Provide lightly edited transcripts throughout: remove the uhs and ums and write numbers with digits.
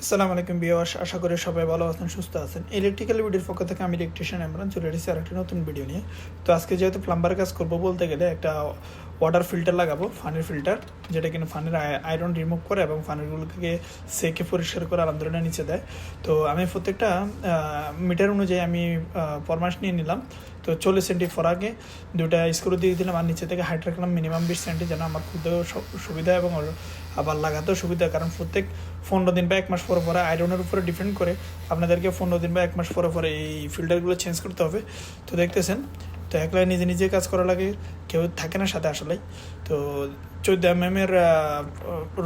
আসসালামু আলাইকুম ভিউয়ার্স, আশা করি সবাই ভালো আছেন, সুস্থ আছেন। ইলেকট্রিক্যাল ভিডিওর পক্ষ থেকে আমি ইলেকট্রিশিয়ান ইমরান চলে এসেছি আরেকটি নতুন ভিডিও নিয়ে। তো আজকে যেহেতু প্লাম্বার কাজ করবো, বলতে গেলে একটা ওয়াটার ফিল্টার লাগাবো, ফানির ফিল্টার, যেটা কিনা ফানির আয়রন রিমুভ করে এবং ফানিরগুলোকে সেকে পরিষ্কার করে আলহামদুলিল্লাহ নিচে দেয়। তো আমি প্রত্যেকটা মিটার অনুযায়ী আমি ফরমাস নিয়ে নিলাম। তো 40 সেন্টি ফরাকে দুটা স্ক্রু দিয়ে দিলাম আর নিচে থেকে হাইট রাখলাম মিনিমাম 20 সেন্টি, যেন আমার খুলতেও সুবিধা এবং আবার লাগাতেও সুবিধা। কারণ প্রত্যেক 15 দিন বা 1 মাস পরে পরে আয়রনের উপরে ডিপেন্ড করে আপনাদেরকে 15 দিন বা 1 মাস পরে পরে এই ফিল্টারগুলো চেঞ্জ করতে হবে। তো দেখতেছেন, তো একলা নিজে নিজে কাজ করা লাগে, কেউ থাকে না সাথে আসলেই। তো 14 mm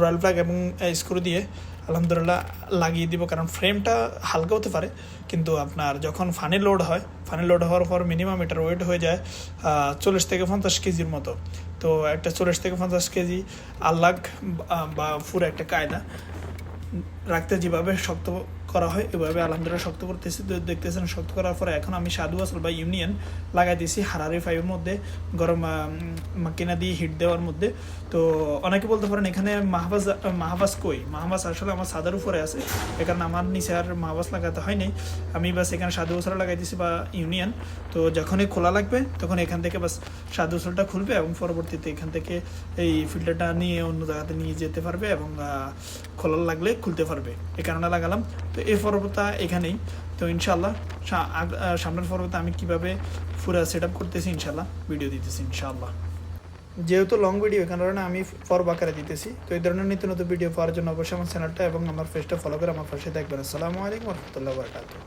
রয়্যাল প্লাগ এবং স্ক্রু দিয়ে আলহামদুলিল্লাহ লাগিয়ে দিব। কারণ ফ্রেমটা হালকা হতে পারে, কিন্তু আপনার যখন ফানি লোড হয়, ফানি লোড হওয়ার পর মিনিমাম এটার ওয়েট হয়ে যায় 40 থেকে 50 কেজির মতো। তো একটা 40 থেকে 50 কেজি আল্লাগ বা পুরো একটা কায়দা রাখতে যেভাবে শক্ত করা হয় এভাবে আলহামদুলিল্লাহ শক্ত করতেছি। তো দেখতেছেন, শক্ত করার পরে এখন আমি সাধু আসল বা ইউনিয়ন লাগাই দিয়েছি হারারি 5-এর মধ্যে, গরম মাকিনা দিয়ে হিট দেওয়ার মধ্যে। তো অনেকে বলতে পারেন এখানে মাহবাস কই, মাহবাস আসলে আমার সাদার উপরে আছে, এখানে আমার নিচে আর মাহবাস লাগাতে হয় নাই। আমি বাস এখানে সাধু আসলা লাগাই দিয়েছি বা ইউনিয়ন। তো যখনই খোলা লাগবে তখন এখান থেকে বাস সাধু আসলটা খুলবে এবং পরবর্তীতে এখান থেকে এই ফিল্টারটা নিয়ে অন্য জায়গাতে নিয়ে যেতে পারবে এবং খোলা লাগলে খুলতে পারবে। এই কারণে লাগালাম। তো এই পর্বটা এখানেই। তো ইনশাল্লাহ সামনের পর্বতে আমি কিভাবে পুরো সেট আপ করতেছি ইনশাল্লাহ ভিডিও দিতেছি ইনশাল্লাহ। যেহেতু লং ভিডিও, এখানে কারণে আমি পর্ব আকারে দিতেছি। তো এই ধরনের নিত্য নতুন ভিডিও পাওয়ার জন্য অবশ্যই আমার চ্যানেলটা এবং আমার পেজটা ফলো করে আমার পাশে থাকবেন। আসসালামু আলাইকুম ওয়া রাহমাতুল্লাহি ওয়া বারাকাতুহু।